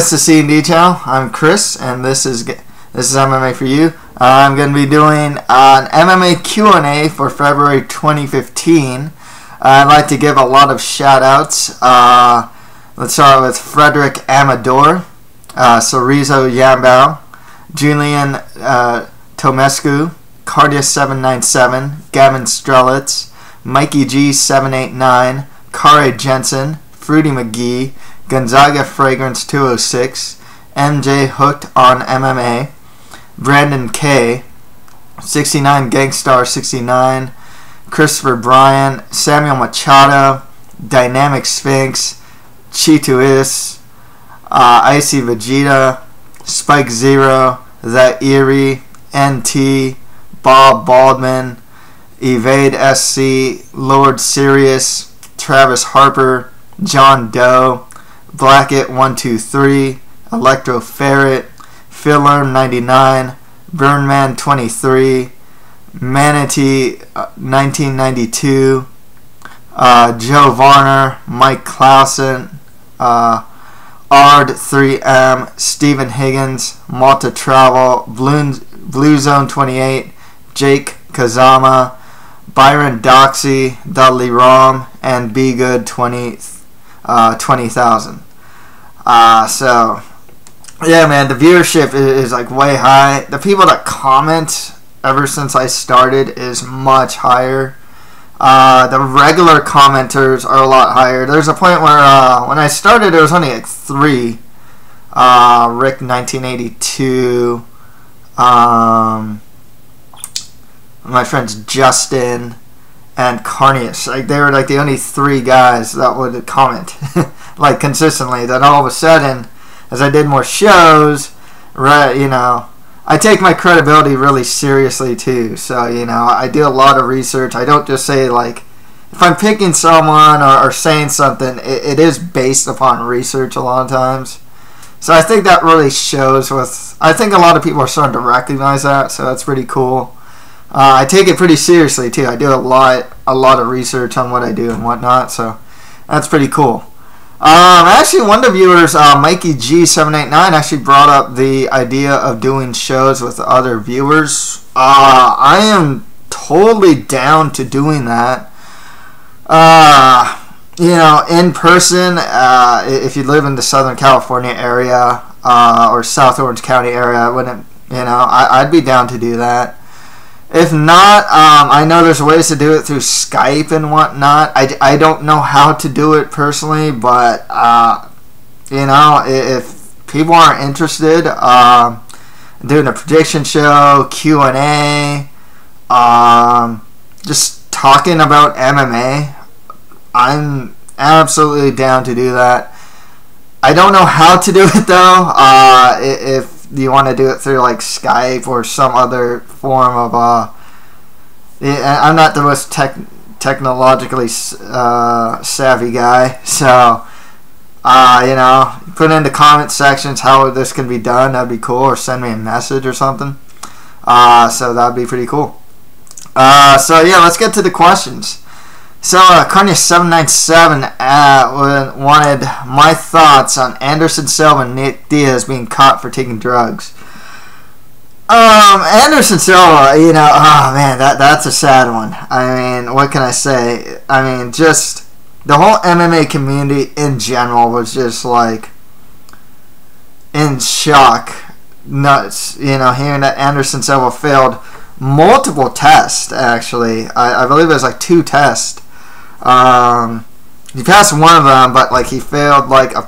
This is C in Detail. I'm Chris, and this is MMA for you. I'm going to be doing an MMA Q A for February 2015. I'd like to give a lot of shout-outs. Let's start with Frederick Amador, Cerizo Yambao, Julian Tomescu, Cardia797, Gavin Strelitz, Mikey G789, Kare Jensen, Fruity McGee, Gonzaga Fragrance 206, MJ Hooked on MMA, Brandon K, 69 Gangstar 69, Christopher Bryan, Samuel Machado, Dynamic Sphinx, Chituis, Icy Vegeta, Spike Zero, That Eerie, NT, Bob Baldwin, Evade SC, Lord Sirius, Travis Harper, John Doe, Blackett 123, Electro Ferret, Phillerm 99, Burnman 23, Manatee 1992, Joe Varner, Mike Clausen, Ard 3M, Stephen Higgins, Malta Travel, Blue Zone 28, Jake Kazama, Byron Doxy, Dudley Rom, and Be Good 20,000. So yeah, man, the viewership is like way high. The people that comment ever since I started is much higher. The regular commenters are a lot higher. There's a point where when I started, there was only like 3. Rick 1982, my friends Justin and Carnius. Like, they were like the only 3 guys that would comment like consistently. Then all of a sudden, as I did more shows, right, I take my credibility really seriously too. So, I do a lot of research. I don't just say, like, if I'm picking someone or saying something, it is based upon research a lot of times. So I think that really shows I think a lot of people are starting to recognize that, so that's pretty cool. I take it pretty seriously too. I do a lot of research on what I do and whatnot, so that's pretty cool. Actually, one of the viewers, Mikey G789, actually brought up the idea of doing shows with other viewers. I am totally down to doing that. In person, if you live in the Southern California area or South Orange County area, I'd be down to do that. If not, I know there's ways to do it through Skype and whatnot. I don't know how to do it personally, but if people are interested, doing a prediction show, Q&A, just talking about MMA, I'm absolutely down to do that. I don't know how to do it though. If you want to do it through like Skype or some other form of I'm not the most technologically savvy guy, so put in the comment sections how this can be done. That'd be cool, or send me a message or something. So that'd be pretty cool. So yeah, let's get to the questions. So, Carnia797 wanted my thoughts on Anderson Silva and Nick Diaz being caught for taking drugs. Anderson Silva, oh man, that's a sad one. I mean, what can I say? I mean, just the whole MMA community in general was just like in shock, nuts. Hearing that Anderson Silva failed multiple tests. Actually, I believe it was like 2 tests. He passed one of them, but like he failed like a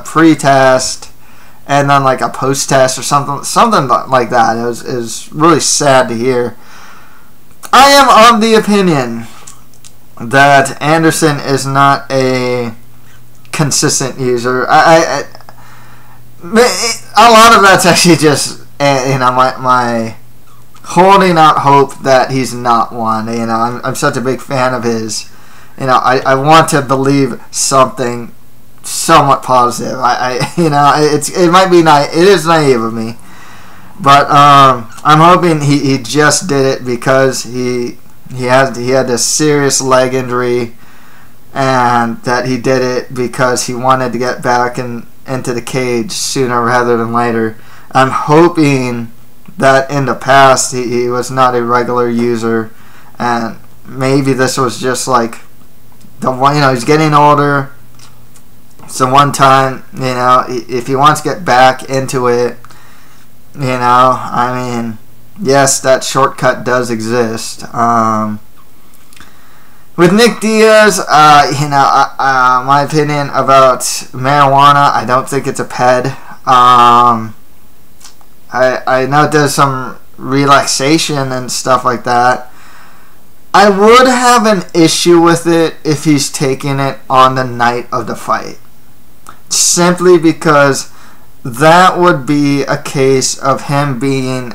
pre-test and then like a post-test or something like that. It was really sad to hear. I am of the opinion that Anderson is not a consistent user. A lot of that's actually just my holding out hope that he's not one. I'm such a big fan of his. I want to believe something somewhat positive. It might be it is naive of me, but I'm hoping he just did it because he had this serious leg injury, and that he did it because he wanted to get back in into the cage sooner rather than later. I'm hoping that in the past he was not a regular user, and maybe this was just like the one, he's getting older. So one time, if he wants to get back into it, I mean, yes, that shortcut does exist. With Nick Diaz, my opinion about marijuana, I don't think it's a PED. I know it does some relaxation and stuff like that. I would have an issue with it if he's taking it on the night of the fight. Simply because that would be a case of him being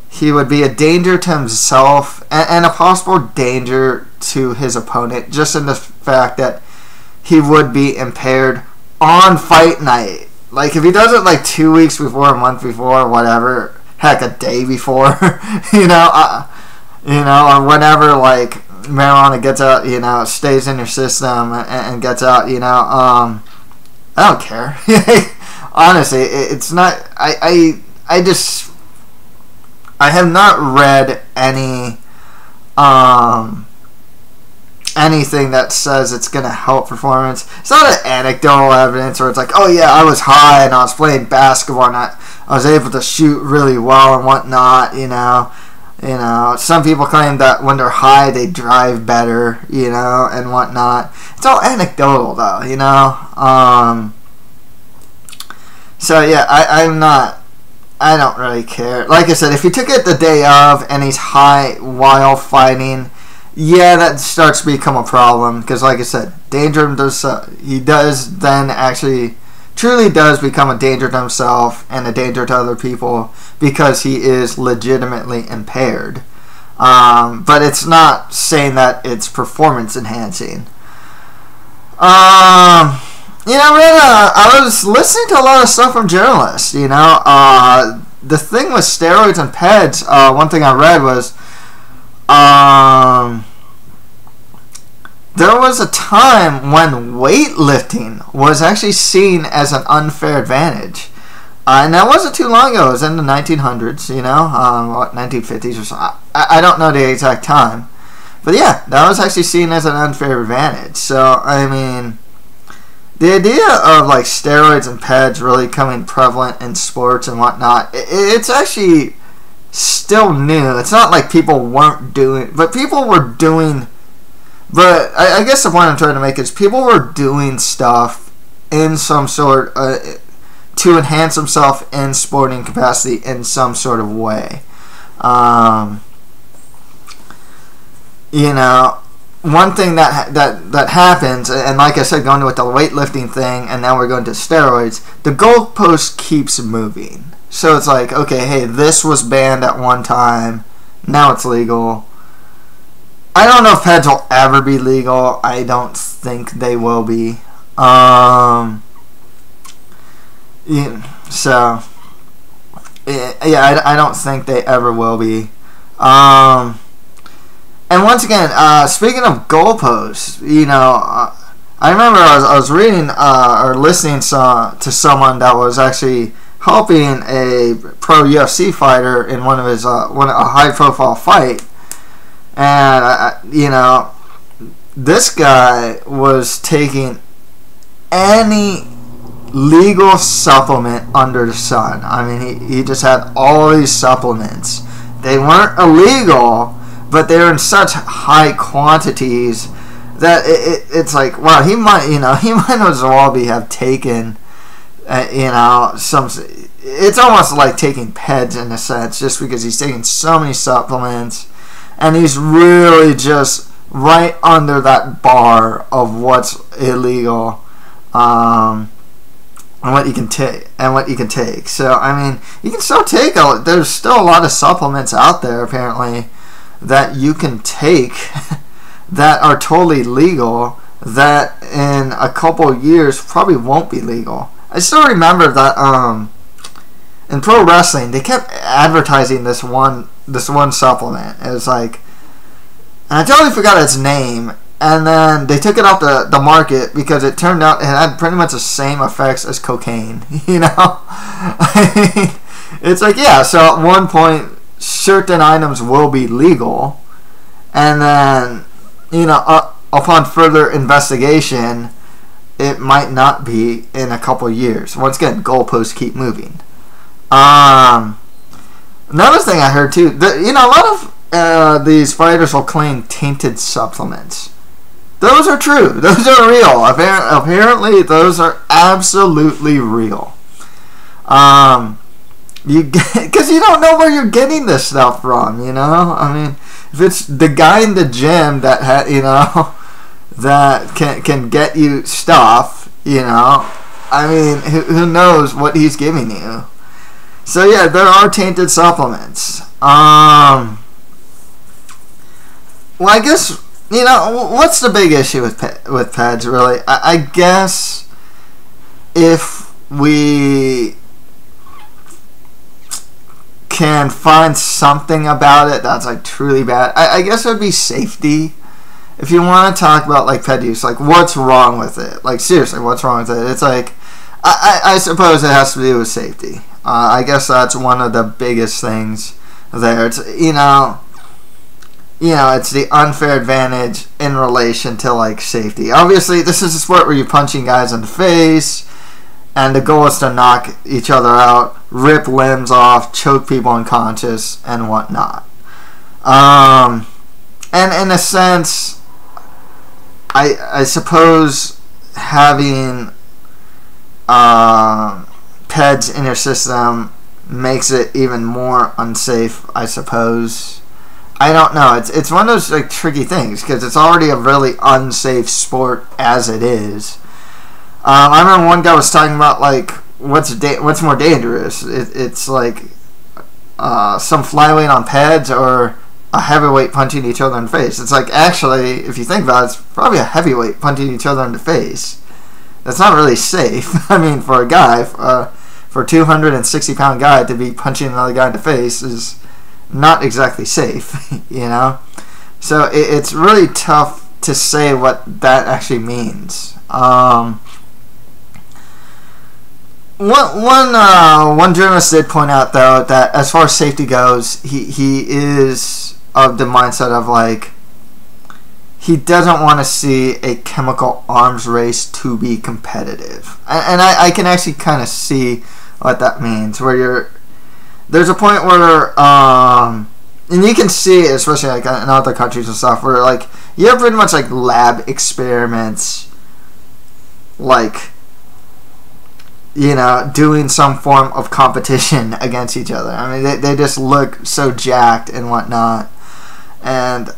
he would be a danger to himself and a possible danger to his opponent, just in the fact that he would be impaired on fight night. Like, if he does it like 2 weeks before, a month before, whatever, heck, a day before, or whenever, like, marijuana gets out, stays in your system and gets out, I don't care. Honestly, it's not, I have not read anything that says it's going to help performance. It's not an anecdotal evidence where it's like, oh yeah, I was high and I was playing basketball and I was able to shoot really well and whatnot, Some people claim that when they're high they drive better, and whatnot. It's all anecdotal though, So yeah, I don't really care. Like I said, if he took it the day of and he's high while fighting, yeah, that starts to become a problem. Because like I said, he does then actually truly does become a danger to himself and a danger to other people because he is legitimately impaired. But it's not saying that it's performance enhancing. I was listening to a lot of stuff from journalists, the thing with steroids and PEDs, one thing I read was, there was a time when weightlifting was actually seen as an unfair advantage. And that wasn't too long ago. It was in the 1900s, 1950s or something. I don't know the exact time. But yeah, that was actually seen as an unfair advantage. So, I mean, the idea of like steroids and PEDs really coming prevalent in sports and whatnot, it's actually still new. It's not like people weren't doing, but people were doing. But I guess the point I'm trying to make is people were doing stuff in some sort to enhance themselves in sporting capacity in some sort of way. One thing that happens, and like I said, going with the weightlifting thing, and now we're going to steroids, the goalpost keeps moving. So it's like, okay, hey, this was banned at one time, now it's legal. I don't know if PEDs will ever be legal. I don't think they will be. I don't think they ever will be. And once again, speaking of goalposts, I remember I was reading or listening to someone that was actually helping a pro UFC fighter in one of his a high profile fight, and this guy was taking any legal supplement under the sun. I mean, he just had all these supplements. They weren't illegal, but they're in such high quantities that it's like, wow, he might as well have taken, some. It's almost like taking PEDs in a sense, just because he's taking so many supplements, and he's really just right under that bar of what's illegal, and what you can take. So I mean, you can still take. There's still a lot of supplements out there apparently that you can take that are totally legal, that in a couple of years probably won't be legal. I still remember that in pro wrestling they kept advertising this one supplement. It was like, and I totally forgot its name. and then they took it off the market because it turned out it had pretty much the same effects as cocaine. You know, I mean, it's like, yeah. So at one point, certain items will be legal, and then, you know, upon further investigation, it might not be in a couple years. Once again, goalposts keep moving. Another thing I heard too, you know, a lot of these fighters will claim tainted supplements. Those are true. Those are real. Apparently, those are absolutely real. Because you don't know where you're getting this stuff from. You know, I mean, if it's the guy in the gym that you know, that can get you stuff, you know, I mean, who knows what he's giving you? So yeah, there are tainted supplements. Well, I guess, you know, what's the big issue with PEDs, really? I guess if we can find something about it that's like truly bad, I guess it would be safety. If you want to talk about like PED use, like what's wrong with it? Like seriously, what's wrong with it? It's like, I suppose it has to do with safety. I guess that's one of the biggest things there. It's, you know, it's the unfair advantage in relation to like safety. Obviously, this is a sport where you're punching guys in the face, and the goal is to knock each other out, rip limbs off, choke people unconscious, and whatnot. And in a sense, I suppose having PEDs in your system makes it even more unsafe, I suppose. I don't know. It's one of those like tricky things because it's already a really unsafe sport as it is. I remember one guy was talking about like what's more dangerous. It's like some flyweight on PEDs or a heavyweight punching each other in the face. It's like, actually, if you think about it, it's probably a heavyweight punching each other in the face. That's not really safe. I mean, for a guy, for a 260-pound guy to be punching another guy in the face is not exactly safe, you know? So it's really tough to say what that actually means. One journalist did point out, though, that as far as safety goes, he is of the mindset of, like, he doesn't want to see a chemical arms race to be competitive. And I can actually kind of see what that means, where there's a point where, and you can see it, especially like in other countries and stuff, where like you have pretty much like lab experiments, like, you know, doing some form of competition against each other. I mean, they just look so jacked and whatnot, and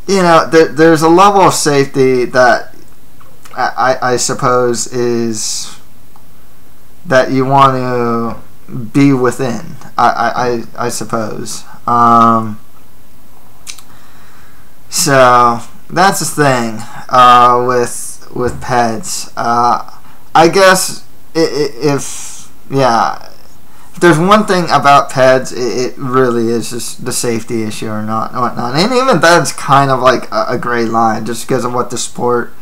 you know, there's a level of safety that I suppose is that you want to be within. I suppose. So that's the thing with PEDs. I guess if there's one thing about PEDs, it really is just the safety issue or not, and whatnot. And even that's kind of like a gray line, just because of what the sport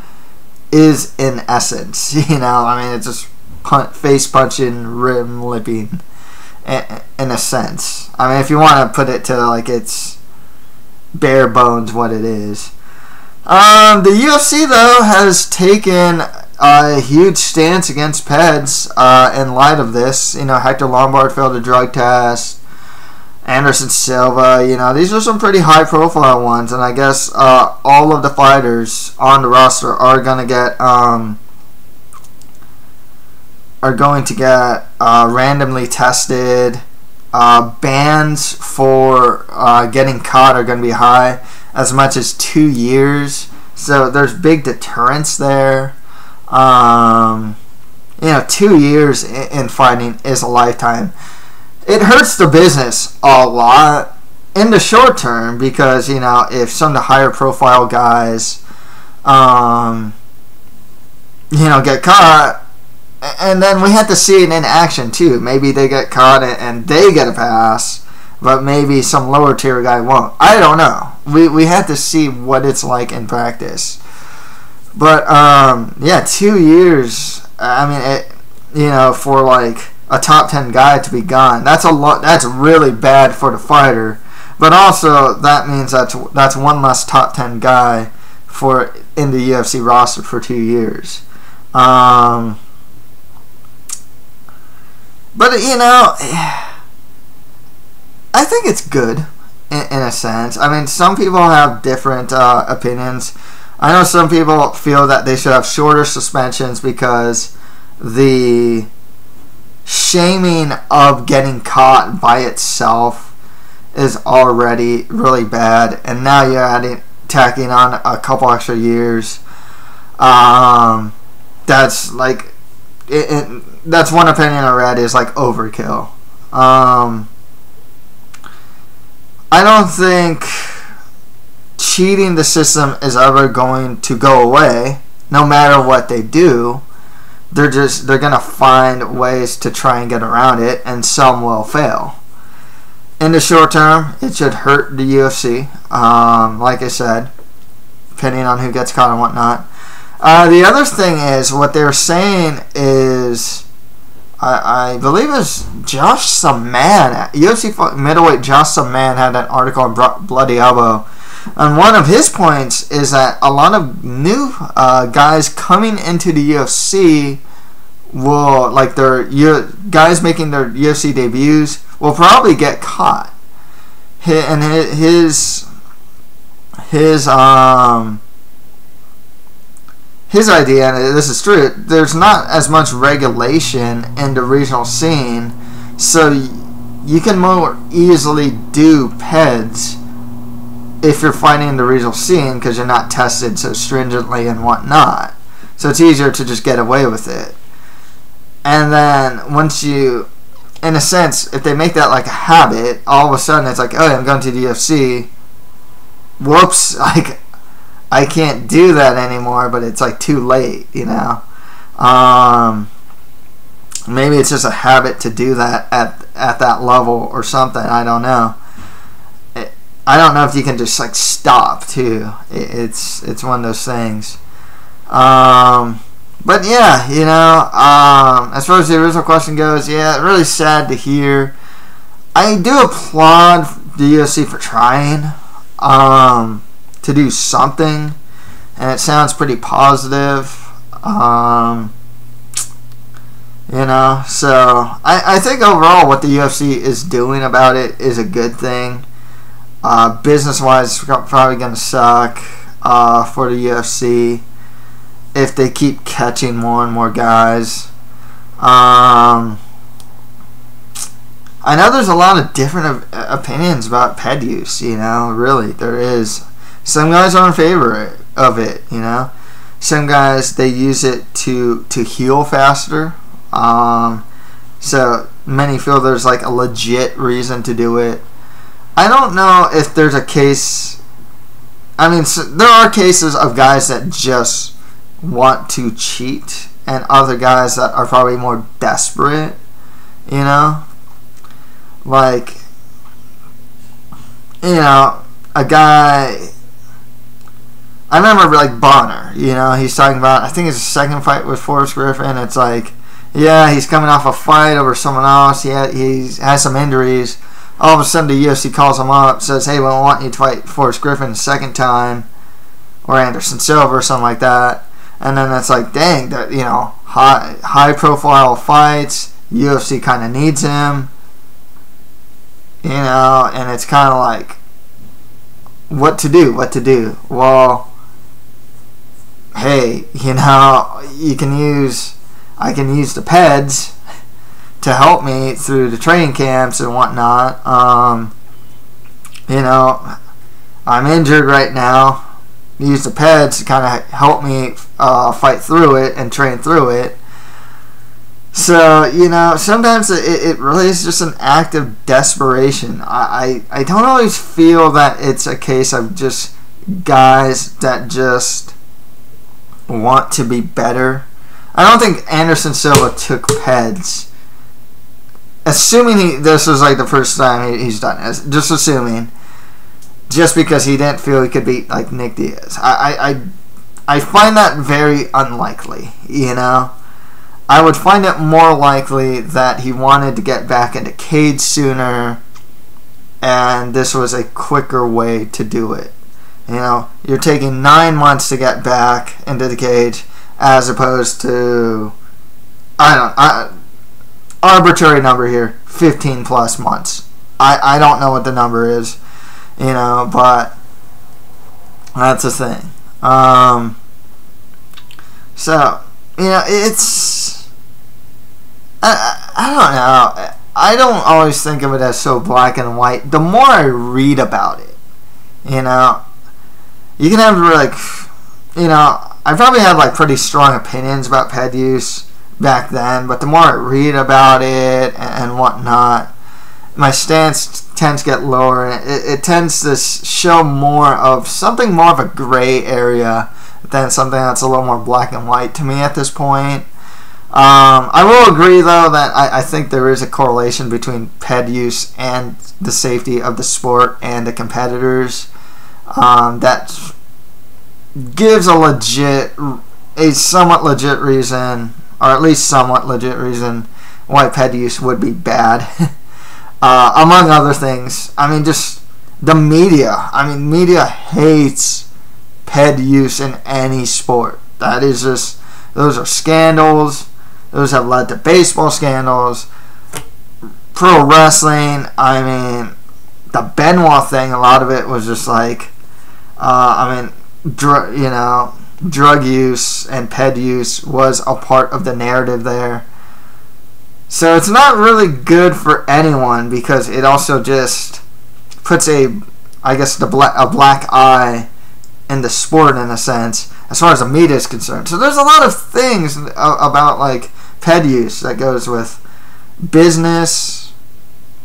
is in essence. You know, I mean, it's just face punching, rim lipping, in a sense. I mean, if you want to put it to like its bare bones, what it is. The UFC though has taken a huge stance against PEDs in light of this. You know, Hector Lombard failed a drug test. Anderson Silva, you know, these are some pretty high-profile ones, and I guess all of the fighters on the roster are going to get randomly tested. Bans for getting caught are going to be high, as much as 2 years. So there's big deterrence there. You know, 2 years in fighting is a lifetime. It hurts the business a lot in the short term because, you know, if some of the higher profile guys, you know, get caught, and then we have to see it in action too. Maybe they get caught and they get a pass, but maybe some lower tier guy won't. I don't know. we had to see what it's like in practice. But yeah, 2 years. I mean, for like a top 10 guy to be gone, that's a lot. That's really bad for the fighter. But also that means that's one less top 10 guy in the UFC roster for 2 years. But I think it's good in a sense. I mean, some people have different opinions. I know some people feel that they should have shorter suspensions because the shaming of getting caught by itself is already really bad, and now you're tacking on a couple extra years. That's like that's one opinion I read is like overkill. I don't think cheating the system is ever going to go away. No matter what they do, they're gonna find ways to try and get around it, and some will fail. In the short term, it should hurt the UFC, like I said, depending on who gets caught and whatnot. The other thing is, what they're saying is, I believe it's Josh Saman, UFC middleweight Josh Saman had an article on Bloody Elbow, and one of his points is that a lot of new guys coming into the UFC will, like guys making their UFC debuts, will probably get caught. And his idea, and this is true, there's not as much regulation in the regional scene, so you can more easily do PEDs if you're fighting in the regional scene because you're not tested so stringently and whatnot. So it's easier to just get away with it. And then once you, in a sense, if they make that like a habit, all of a sudden it's like, oh, I'm going to the UFC. Whoops, like I can't do that anymore, but it's like too late, Maybe it's just a habit to do that at that level or something. I don't know. I don't know if you can just like stop too. It's one of those things. But yeah, as far as the original question goes, yeah, really sad to hear. I do applaud the UFC for trying to do something, and it sounds pretty positive. So I think overall what the UFC is doing about it is a good thing. Business-wise, it's probably going to suck for the UFC if they keep catching more and more guys. I know there's a lot of different opinions about PED use, really, there is. Some guys are in favor of it, Some guys, they use it to heal faster. So many feel there's like a legit reason to do it. I don't know if there's a case. I mean, there are cases of guys that just want to cheat, and other guys that are probably more desperate. Like, a guy. I remember like Bonner. He's talking about. I think his second fight with Forrest Griffin. It's like, yeah, he's coming off a fight over someone else. He has some injuries. All of a sudden, the UFC calls him up, says, hey, we want you to fight Forrest Griffin the second time, or Anderson Silva, or something like that. And then it's like, dang, that high-profile fights, UFC kind of needs him, and it's kind of like, what to do? Well, hey, I can use the PEDs to help me through the training camps and whatnot. I'm injured right now. Use the PEDs to kind of help me fight through it and train through it. So, sometimes it really is just an act of desperation. I don't always feel that it's a case of just guys that just want to be better. I don't think Anderson Silva took PEDs. Assuming this was like the first time he's done it, just assuming. just because he didn't feel he could beat like Nick Diaz. I find that very unlikely, you know. I would find it more likely that he wanted to get back into cage sooner, and this was a quicker way to do it. You know, you're taking 9 months to get back into the cage, as opposed to, arbitrary number here, 15 plus months. I don't know what the number is, you know, but that's the thing. So, you know, it's, I don't know. I don't always think of it as so black and white. The more I read about it, you know, you can have, like, you know, I probably had, like, pretty strong opinions about PED use back then, but the more I read about it and whatnot, my stance tends to get lower. It tends to show more of something more of a gray area than something that's a little more black and white to me at this point. I will agree, though, that I think there is a correlation between PED use and the safety of the sport and the competitors. That gives a somewhat legit reason, or at least somewhat legit reason, why PED use would be bad. Among other things, I mean, just the media. I mean, media hates PED use in any sport. That is just, those are scandals. Those have led to baseball scandals, pro wrestling. I mean, the Benoit thing, a lot of it was just like, drug use and PED use was a part of the narrative there. So it's not really good for anyone, because it also just puts a black eye in the sport, in a sense, as far as the media is concerned. So there's a lot of things about, like, PED use that goes with business,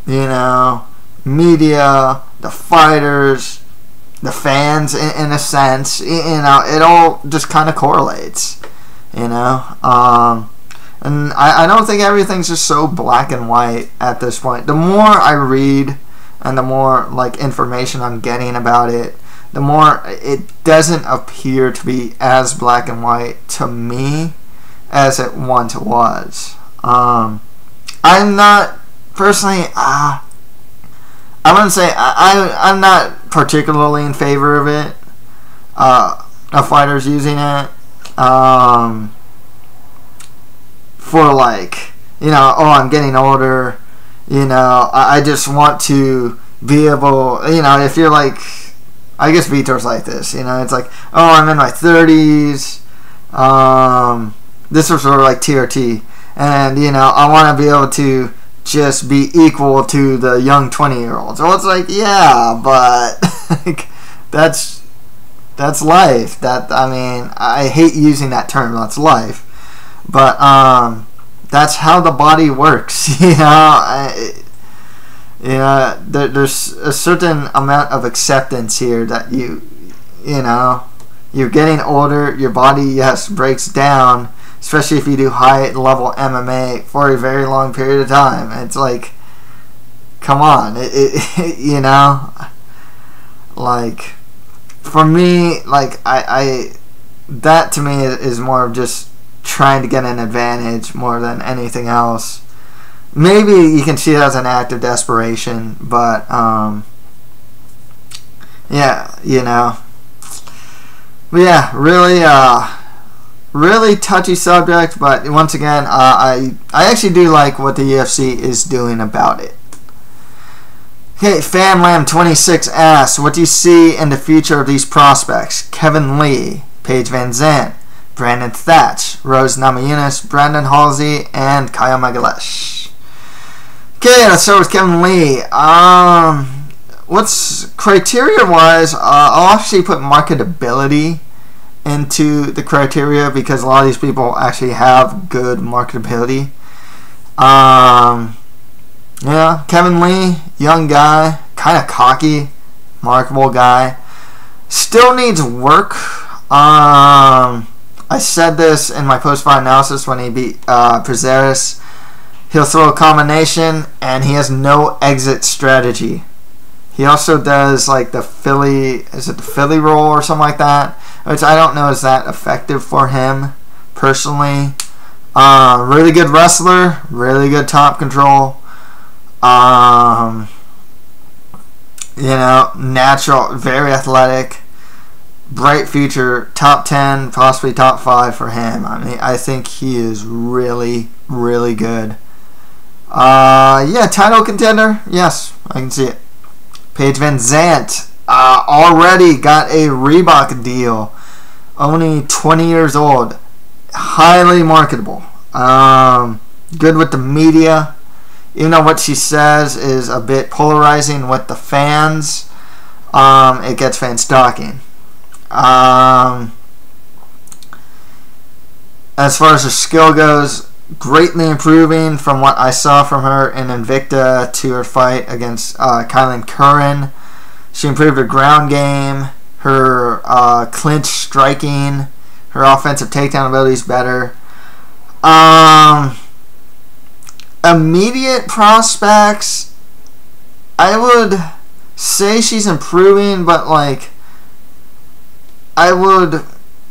you know, media, the fighters, the fans, in a sense. You know, it all just kind of correlates, you know. And I don't think everything's just so black and white at this point. The more I read and the more, like, information I'm getting about it, the more it doesn't appear to be as black and white to me as it once was. I'm not personally, I wouldn't say, I'm not particularly in favor of it, of fighters using it, for, like, you know, oh, I'm getting older, you know, I just want to be able, you know, if you're like, I guess Vitor's like this, you know, it's like, oh, I'm in my 30s, this was sort of like TRT, and, you know, I want to be able to just be equal to the young 20-year-olds. Well, it's like, yeah, but like, that's life. That, I mean, I hate using that term, that's life, but that's how the body works, you know. There's a certain amount of acceptance here that you know, you're getting older, your body, yes, breaks down, especially if you do high-level MMA for a very long period of time. It's like, come on, you know, like, for me, like, I that to me is more of just trying to get an advantage more than anything else. Maybe you can see it as an act of desperation, but yeah, you know. But yeah, really touchy subject, but once again, I actually do like what the UFC is doing about it. Okay, FanLam26 asks, what do you see in the future of these prospects? Kevin Lee, Paige Van Zandt, Brandon Thatch, Rose Namajunas, Brandon Halsey, and Kyle Magalesh. Okay, let's start with Kevin Lee. What's criteria-wise, I'll actually put marketability into the criteria, because a lot of these people actually have good marketability. Yeah, Kevin Lee, young guy, kind of cocky, marketable guy. Still needs work. I said this in my post-fight analysis when he beat Prazeres. He'll throw a combination, and he has no exit strategy. He also does like the Philly roll or something like that, which I don't know is that effective for him personally. Really good wrestler, really good top control. Natural, very athletic, bright future, top 10, possibly top 5 for him. I mean, I think he is really, really good. Title contender, yes, I can see it. Paige Van Zandt already got a Reebok deal, only 20 years old, highly marketable, good with the media. Even though what she says is a bit polarizing with the fans, it gets fans talking. As far as her skill goes, greatly improving from what I saw from her in Invicta to her fight against Kylan Curran. She improved her ground game, her clinch striking, her offensive takedown ability is better. Immediate prospects, I would say she's improving, but like I would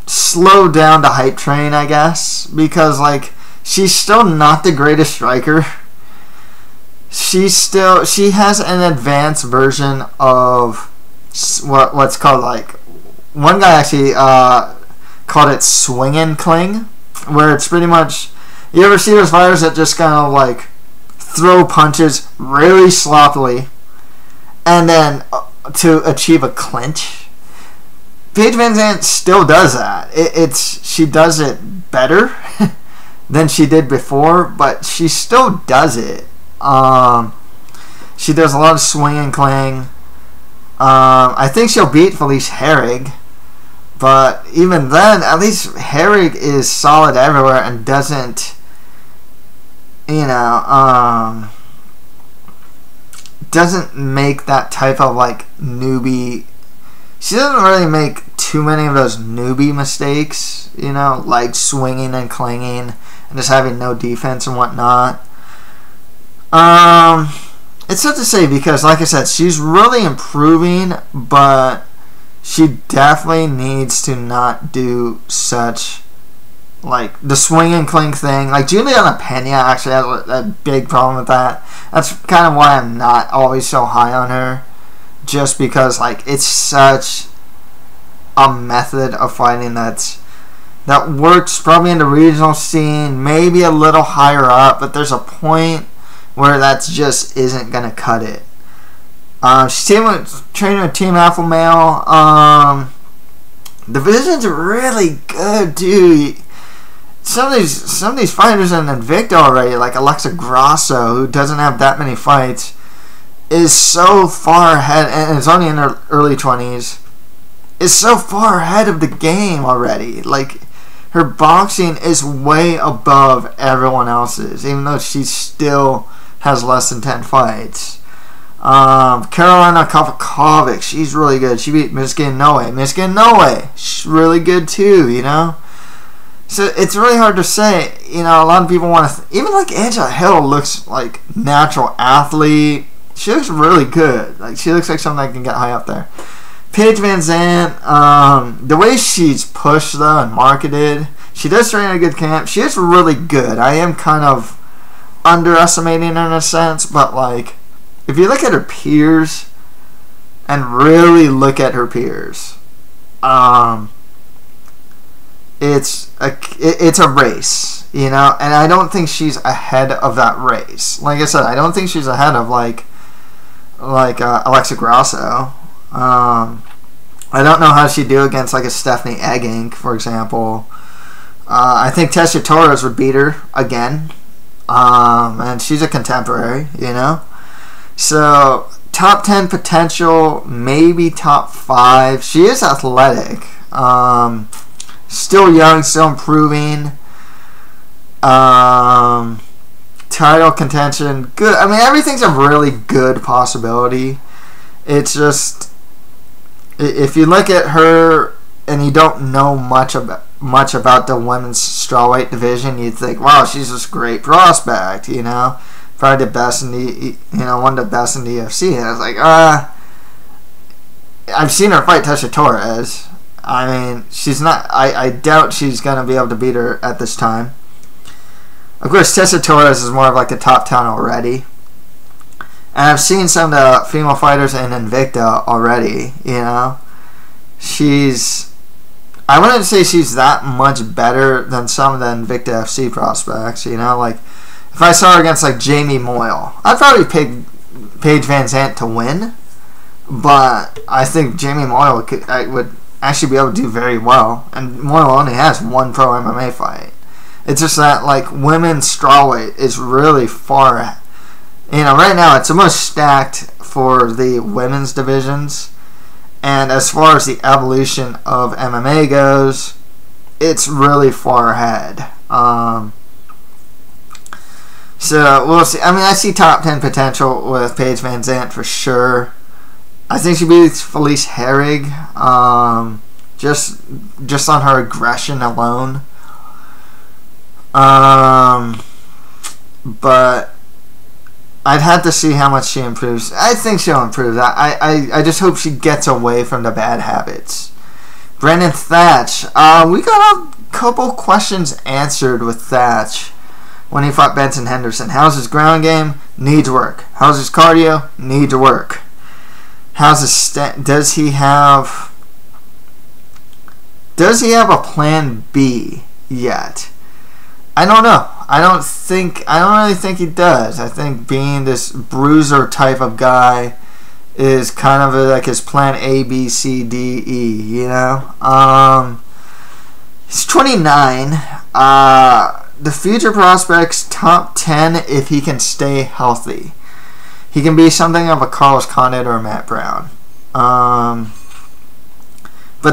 slow down the hype train, I guess, because like she's still not the greatest striker. She has an advanced version of what's called, like, one guy actually called it swing and cling, where it's pretty much, you ever see those fighters that just kind of like throw punches really sloppily and then to achieve a clinch? Paige Van Zandt still does that. She does it better than she did before, but she still does it. She does a lot of swing and cling. I think she'll beat Felice Herrig, but even then, at least Herrig is solid everywhere and doesn't, doesn't make that type of like newbie. She doesn't really make too many of those newbie mistakes, like swinging and clanging and just having no defense and whatnot. It's tough to say because, like I said, she's really improving, but she definitely needs to not do such, like, the swing and cling thing. Like, Juliana Pena actually has a big problem with that. That's kind of why I'm not always so high on her. Just because, like, it's such a method of fighting that works probably in the regional scene, maybe a little higher up, but there's a point where that just isn't going to cut it. She's training with Team Alpha Male. The division's really good, dude. Some of these fighters in Invicta already, like Alexa Grasso, who doesn't have that many fights, is so far ahead, and is only in her early 20s, is so far ahead of the game already. Like, her boxing is way above everyone else's, even though she still has less than 10 fights. Carolina Kovakovic, she's really good. She beat Michigan Noe. She's really good too, So it's really hard to say. A lot of people want to... even like Angela Hill looks like natural athlete. She looks really good. Like, she looks like something that can get high up there. Paige Van Zandt, the way she's pushed though and marketed, she does train in a good camp. She is really good. I am kind of underestimating her in a sense, but like, if you look at her peers and really look at her peers, it's a race, and I don't think she's ahead of that race. Like I said, I don't think she's ahead of like Alexa Grasso. I don't know how she'd do against like a Stephanie Eggink, for example. I think Tessia Torres would beat her again. And she's a contemporary, So, top 10 potential, maybe top 5. She is athletic. Still young, still improving. Title contention, good. I mean, everything's a really good possibility. It's just, if you look at her and you don't know much about the women's strawweight division, you'd think, wow, she's this great prospect, probably the best in the, one of the best in the UFC. And I was like, I've seen her fight Tessa Torres. I mean, she's not. I doubt she's gonna be able to beat her at this time. Of course, Tessa Torres is more of like a top 10 already. And I've seen some of the female fighters in Invicta already, you know. I wouldn't say she's that much better than some of the Invicta FC prospects, you know. Like, if I saw her against, like, Jamie Moyle, I'd probably pick Paige Van Zandt to win. But I think Jamie Moyle would actually be able to do very well. And Moyle only has one pro MMA fight. It's just that, like, women's strawweight is really far. You know, right now it's the most stacked for the women's divisions. And as far as the evolution of MMA goes, it's really far ahead. So we'll see. I mean, I see top 10 potential with Paige Van Zandt for sure. I think she beats Felice Herrig, just on her aggression alone. But I'd have to see how much she improves. I think she'll improve. I just hope she gets away from the bad habits. Brandon Thatch. We got a couple questions answered with Thatch when he fought Benson Henderson. How's his ground game? Needs work. How's his cardio? Needs work. How's his does he have a plan B yet? I don't know. I don't really think he does. I think being this bruiser type of guy is kind of like his plan A, B, C, D, E, you know? He's 29. The future prospects, top 10 if he can stay healthy. He can be something of a Carlos Condit or a Matt Brown. But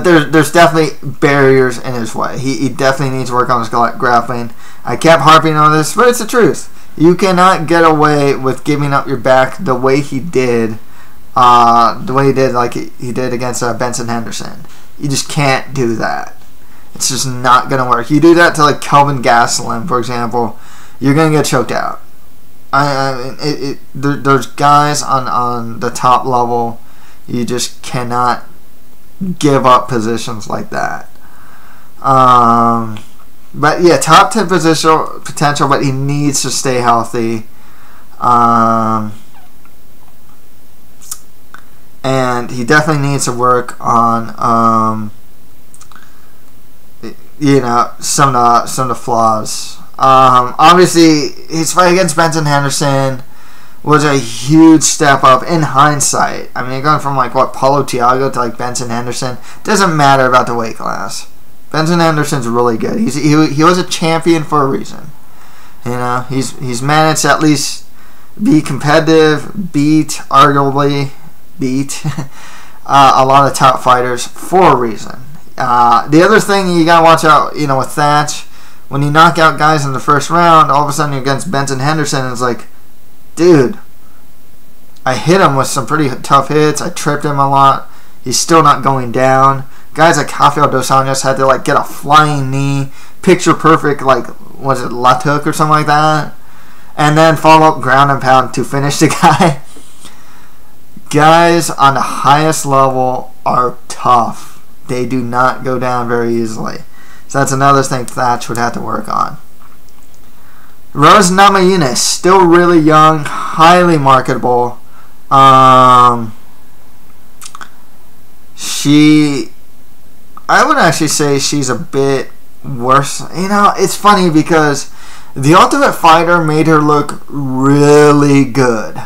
there's definitely barriers in his way. He definitely needs to work on his grappling. I kept harping on this, but it's the truth. You cannot get away with giving up your back the way he did, like he did against Benson Henderson. You just can't do that. It's just not going to work. You do that to like Kelvin Gastelum, for example, you're going to get choked out. There's guys on the top level, you just cannot give up positions like that. But yeah, top 10 potential, but he needs to stay healthy. And he definitely needs to work on some of the flaws. Obviously, his fight against Benson Henderson was a huge step up in hindsight. I mean, going from Paulo Thiago to Benson Henderson, doesn't matter about the weight class. Benson Henderson's really good. He was a champion for a reason. You know, he's managed to at least be competitive, arguably beat a lot of top fighters for a reason. The other thing you gotta watch out, with Thatch, when you knock out guys in the first round, all of a sudden you're against Benson Henderson, and it's like, dude, I hit him with some pretty tough hits. I tripped him a lot. He's still not going down. Guys like Rafael Dos Anjos had to get a flying knee, picture perfect, was it Latuk or something like that, and then follow up ground and pound to finish the guy. Guys on the highest level are tough. They do not go down very easily. So that's another thing Thatch would have to work on. Rose Namajunas, still really young, highly marketable. I would actually say she's a bit worse. It's funny because The Ultimate Fighter made her look really good.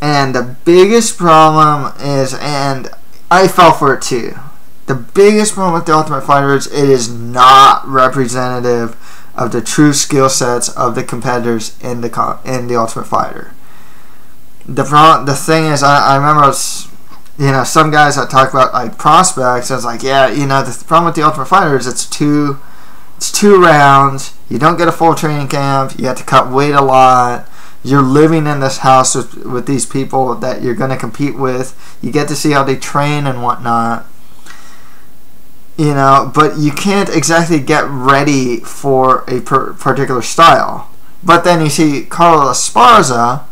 And the biggest problem is, and I fell for it too, the biggest problem with The Ultimate Fighter is it is not representative of the true skill sets of the competitors in the Ultimate Fighter. The thing is, I remember some guys that talk about prospects. I was like, yeah, the problem with the Ultimate Fighter is it's two rounds. You don't get a full training camp. You have to cut weight a lot. You're living in this house with these people that you're going to compete with. You get to see how they train and whatnot. But you can't exactly get ready for a particular style. But then you see Carla Esparza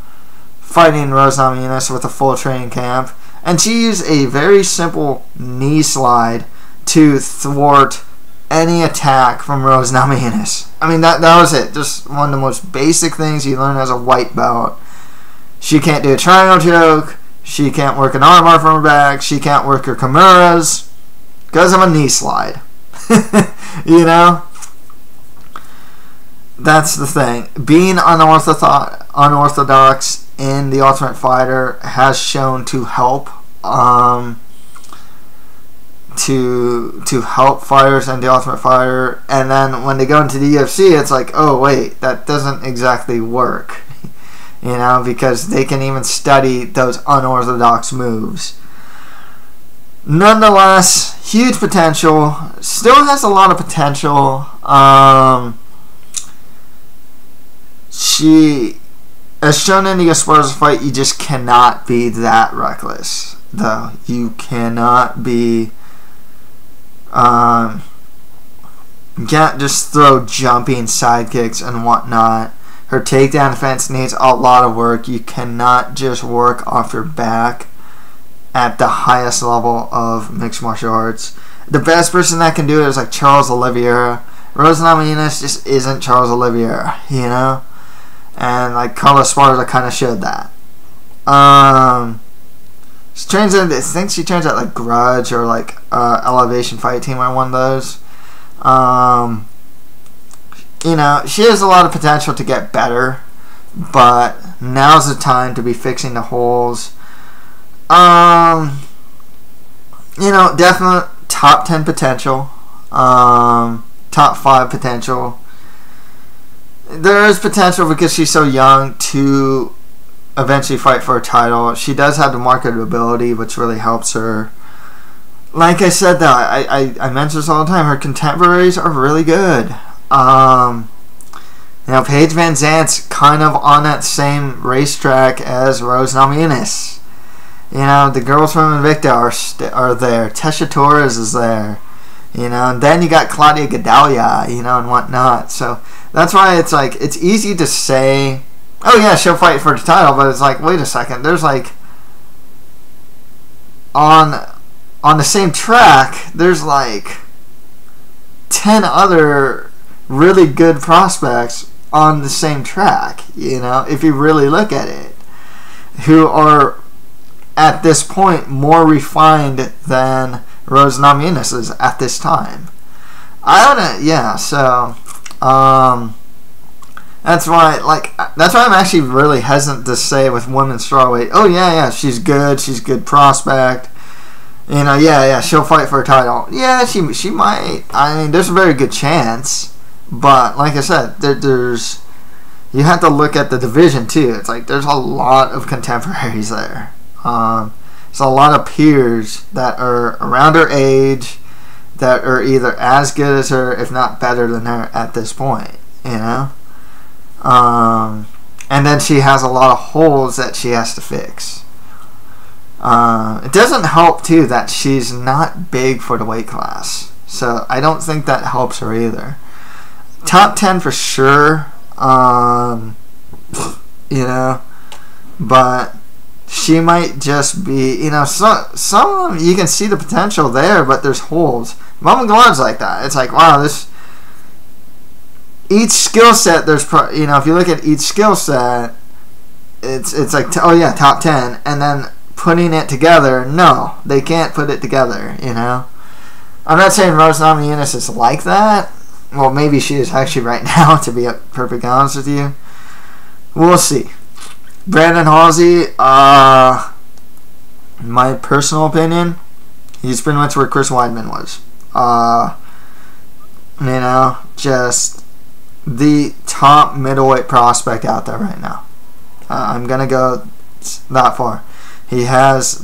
fighting Rose Namajunas with a full training camp, And she used a very simple knee slide to thwart any attack from Rose Namajunas. I mean, that was it. Just one of the most basic things you learn as a white belt. She can't do a triangle choke. She can't work an armbar from her back. She can't work her Kimuras because of a knee slide. You know? That's the thing. Being unorthodox in the Ultimate Fighter has shown to help to help fighters in the Ultimate Fighter, and then when they go into the UFC, it's like, oh wait, that doesn't exactly work, you know, because they can even study those unorthodox moves. Nonetheless, huge potential. Still has a lot of potential. She, as shown in the Esparza fight, you just cannot be that reckless, though. You cannot be. You can't just throw jumping sidekicks and whatnot. Her takedown defense needs a lot of work. You cannot just work off your back at the highest level of mixed martial arts. The best person that can do it is like Charles Oliveira. Rose Namajunas just isn't Charles Oliveira, you know? And like Carlos Esparza kind of showed that. She trains at, I think she trains at like Grudge or like Elevation Fight Team or one of those. You know, she has a lot of potential to get better, but now's the time to be fixing the holes. You know, definite top 10 potential, top 5 potential. There is potential because she's so young to eventually fight for a title. She does have the marketability, which really helps her. Like I said, though, I mention this all the time, her contemporaries are really good. You know, Paige Van Zant's kind of on that same racetrack as Rose Namajunas. You know, the girls from Invicta are there. Tesha Torres is there. You know, and then you got Claudia Gadelha, you know, and whatnot. So that's why it's like, it's easy to say, oh yeah, she'll fight for the title, but it's like, wait a second, there's like, on the same track, there's like 10 other really good prospects on the same track, you know, if you really look at it, who are at this point more refined than Rose Namajunas is at this time. So that's why I'm actually really hesitant to say with women's strawweight, oh yeah, she's good prospect. You know, yeah, she'll fight for a title. Yeah, she might. I mean, there's a very good chance, but like I said, there's you have to look at the division too. It's like there's a lot of contemporaries there. There's a lot of peers that are around her age that are either as good as her, if not better than her at this point, you know? And then she has a lot of holes that she has to fix. It doesn't help, too, that she's not big for the weight class. So I don't think that helps her either. Top 10 for sure, you know, but she might just be, you know, some of them, you can see the potential there, but there's holes. Mama Glad's like that. It's like, wow, each skill set, you know, if you look at each skill set, it's like, oh yeah, top 10, and then putting it together, no, they can't put it together, you know. I'm not saying Rose Namajunas is like that. Well, maybe she is actually right now, to be perfectly honest with you. We'll see. Brandon Halsey, my personal opinion, he's pretty much where Chris Weidman was. You know, just the top middleweight prospect out there right now. I'm going to go that far. He has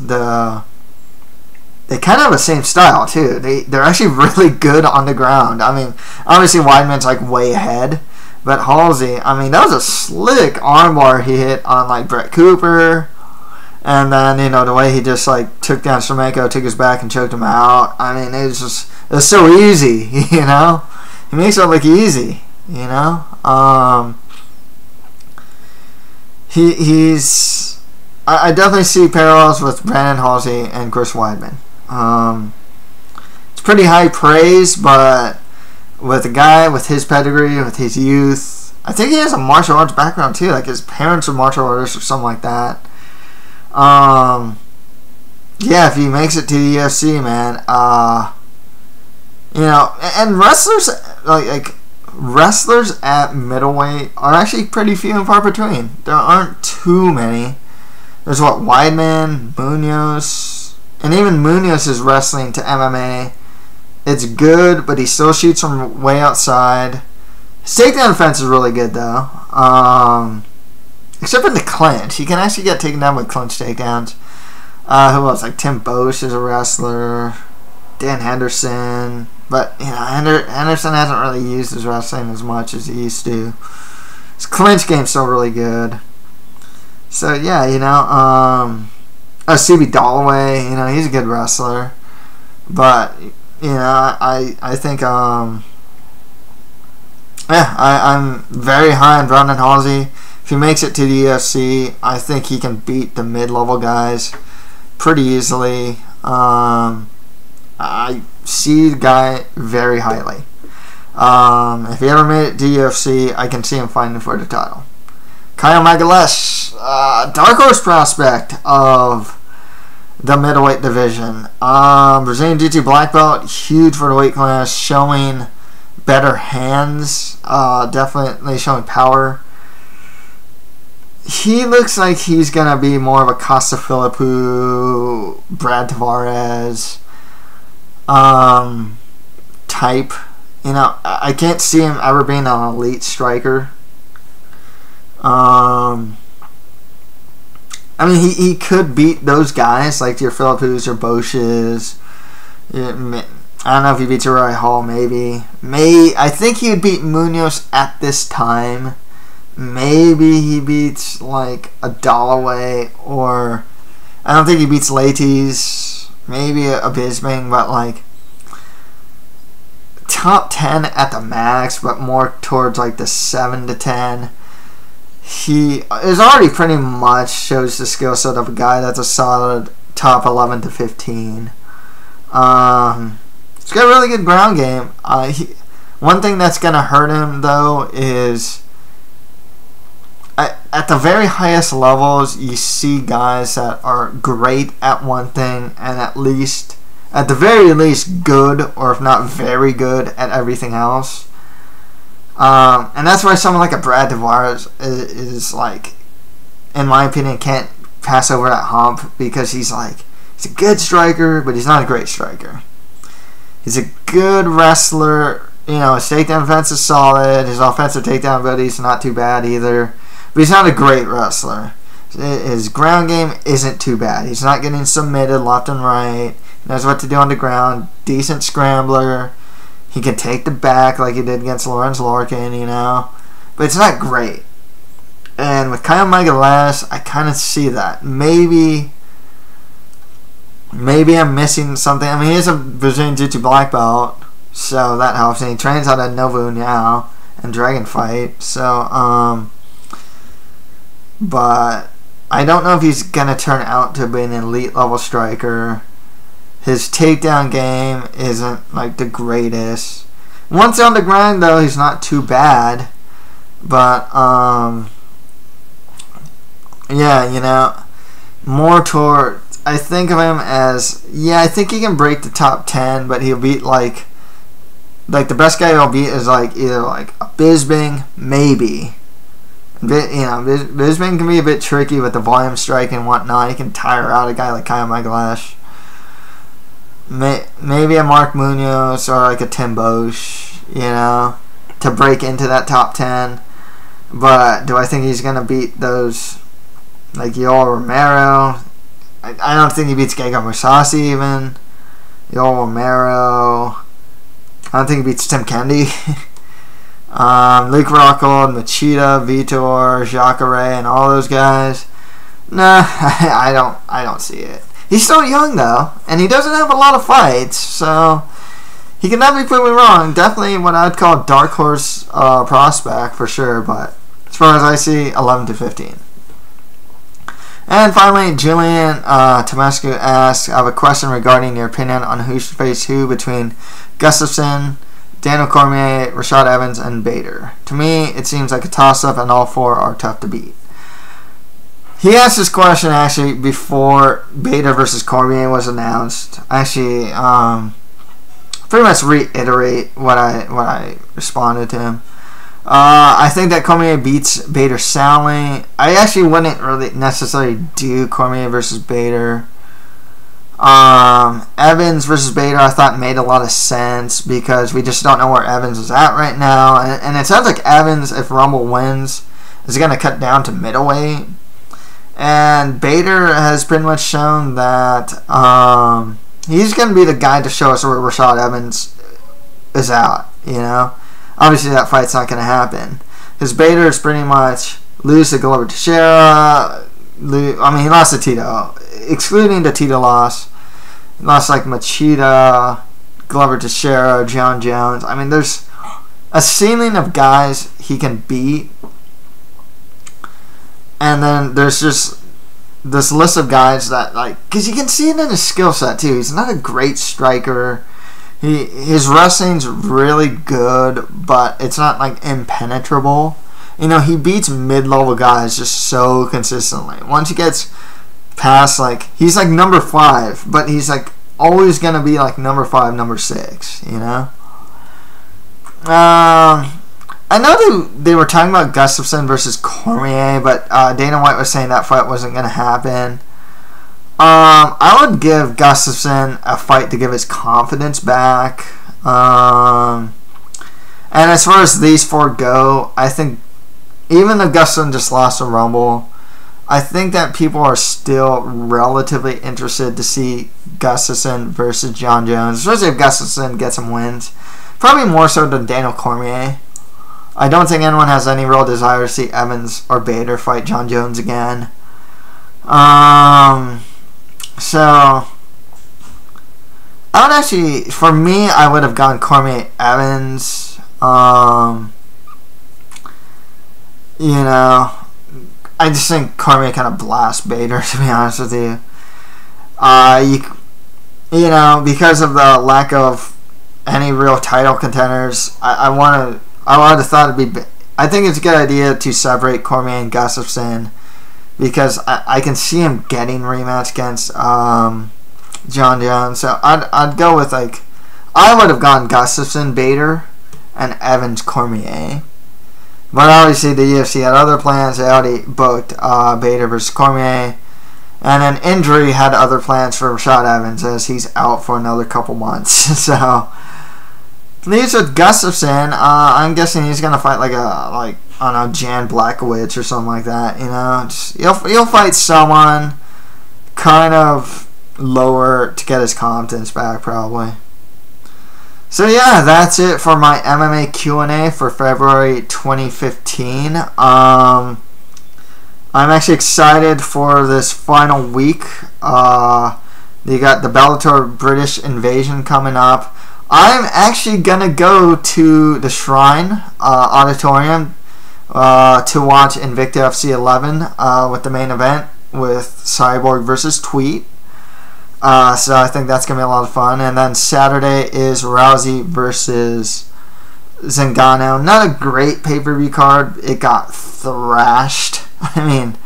they kind of have the same style, too. They're actually really good on the ground. I mean, obviously Weidman's like way ahead. But Halsey, I mean, that was a slick armbar he hit on, like, Brett Cooper. And then, you know, the way he just, like, took down Shlemenko, took his back and choked him out. I mean, it was so easy, you know? He makes it look easy, you know? He's I definitely see parallels with Brandon Halsey and Chris Weidman. It's pretty high praise, but with a guy with his pedigree, with his youth, I think he has a martial arts background too. Like his parents are martial artists or something like that. Yeah, if he makes it to the UFC, man, and wrestlers like wrestlers at middleweight are actually pretty few and far between. There aren't too many. There's Weidman, Munoz, and even Munoz is wrestling to MMA. It's good, but he still shoots from way outside. His takedown defense is really good though. Except in the clinch, he can actually get taken down with clinch takedowns. Who else? Like Tim Bosch is a wrestler. Dan Henderson. But, Henderson hasn't really used his wrestling as much as he used to. His clinch game's still really good. So, yeah, CB Dalloway, he's a good wrestler. But, I think, I'm very high on Brandon Halsey. If he makes it to the UFC, I think he can beat the mid-level guys pretty easily. I see the guy very highly. If he ever made it to UFC, I can see him fighting for the title. Kyle Magalesh, dark horse prospect of the middleweight division. Brazilian Jiu-Jitsu black belt, huge for the weight class, showing better hands, definitely showing power. He looks like he's going to be more of a Costa Philippou, Brad Tavares type. I can't see him ever being an elite striker. He could beat those guys like your Philippous or Bosch's. I don't know if he beats Uriah Hall, maybe. I think he would beat Munoz at this time. Maybe he beats like a Dalloway, or I don't think he beats Laties. Maybe a Bisping, but like top 10 at the max, but more towards like the 7 to 10. He is already pretty much shows the skill set of a guy that's a solid top 11 to 15. He's got a really good ground game. One thing that's going to hurt him, though, is at the very highest levels, you see guys that are great at one thing and at the very least, good, or if not very good, at everything else. And that's why someone like a Brad Tavares is like, in my opinion, can't pass over that hump, because he's a good striker, but he's not a great striker. He's a good wrestler. His takedown defense is solid. His offensive takedown ability is not too bad either. But he's not a great wrestler. His ground game isn't too bad. He's not getting submitted left and right. He knows what to do on the ground. Decent scrambler. He can take the back like he did against Lorenz Larkin, But it's not great. And with Kyle Magalesh, I kind of see that. Maybe I'm missing something. He is a Brazilian Jiu-Jitsu black belt, so that helps. And he trains out of Novo now and Dragon Fight. So, but I don't know if he's going to turn out to be an elite level striker. His takedown game isn't like the greatest. Once on the grind, though, he's not too bad. But, more toward, I think of him as, I think he can break the top 10, but he'll beat like the best guy he'll beat is either a Bisping, maybe. Bisping can be a bit tricky with the volume strike and whatnot. He can tire out a guy like Kyle Magalesh. Maybe a Mark Munoz or a Tim Bosch, to break into that top 10. But do I think he's going to beat those like Yoel Romero? I don't think he beats Gegard Mousasi even. Yoel Romero. I don't think he beats Tim Kennedy. Luke Rockhold, Machida, Vitor, Jacare, and all those guys. Nah, I don't see it. He's still young though, and he doesn't have a lot of fights, so he can never be proven wrong. Definitely what I'd call a dark horse prospect for sure, but as far as I see, 11 to 15. And finally, Julian Tomascu asks, I have a question regarding your opinion on who should face who between Gustafsson, Daniel Cormier, Rashad Evans, and Bader. To me, it seems like a toss-up, and all four are tough to beat. He asked this question actually before Bader versus Cormier was announced. Actually, pretty much reiterate what I responded to him. I think that Cormier beats Bader soundly. I actually wouldn't really necessarily do Cormier versus Bader. Evans versus Bader I thought made a lot of sense because we just don't know where Evans is at right now. And it sounds like Evans, if Rumble wins, is going to cut down to middleweight. And Bader has pretty much shown that he's going to be the guy to show us where Rashad Evans is at, you know. Obviously, that fight's not going to happen. Because Bader is pretty much lose to Glover Teixeira. He lost to Tito. Excluding the Tito loss, he lost like Machida, Glover Teixeira, John Jones. I mean, there's a ceiling of guys he can beat. And then there's just this list of guys that, like, because you can see it in his skill set, too. He's not a great striker. His wrestling's really good, but it's not like impenetrable. You know, he beats mid-level guys just so consistently. Once he gets past, like, he's like number 5, but he's like always gonna be like number 5, number 6. You know. I know they were talking about Gustafsson versus Cormier, but Dana White was saying that fight wasn't gonna happen. I would give Gustafsson a fight to give his confidence back. And as far as these four go, I think even though Gustafsson just lost a Rumble, I think that people are still relatively interested to see Gustafsson versus John Jones, especially if Gustafsson gets some wins. Probably more so than Daniel Cormier. I don't think anyone has any real desire to see Evans or Bader fight John Jones again. So, I would actually, for me, I would have gone Cormier Evans. You know, I just think Cormier kind of blasts Bader, to be honest with you. You know, because of the lack of any real title contenders, I would have thought it'd be. I think it's a good idea to separate Cormier and Gustafsson because I can see him getting rematch against John Jones. So I'd go with, like, I would have gone Gustafsson, Bader, and Evans Cormier. But obviously the UFC had other plans. They already booked Bader versus Cormier. And an injury had other plans for Rashad Evans as he's out for another couple months. So leaves with Gustafsson. I'm guessing he's gonna fight I don't know, Jan Blachowicz or something like that. You know, just, he'll fight someone kind of lower to get his confidence back, probably. So yeah, that's it for my MMA Q&A for February 2015. I'm actually excited for this final week. You got the Bellator British Invasion coming up. I'm actually gonna go to the Shrine Auditorium to watch Invicta FC 11 with the main event with Cyborg versus Tweet. So I think that's going to be a lot of fun. And then Saturday is Rousey versus Zingano. Not a great pay-per-view card. It got thrashed. I mean,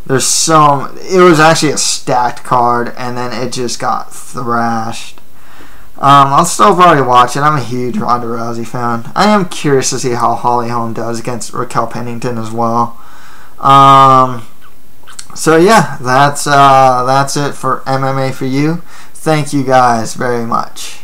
it was actually a stacked card, and then it just got thrashed. I'll still probably watch it. I'm a huge Ronda Rousey fan. I am curious to see how Holly Holm does against Raquel Pennington as well. So yeah, that's it for MMA for you. Thank you guys very much.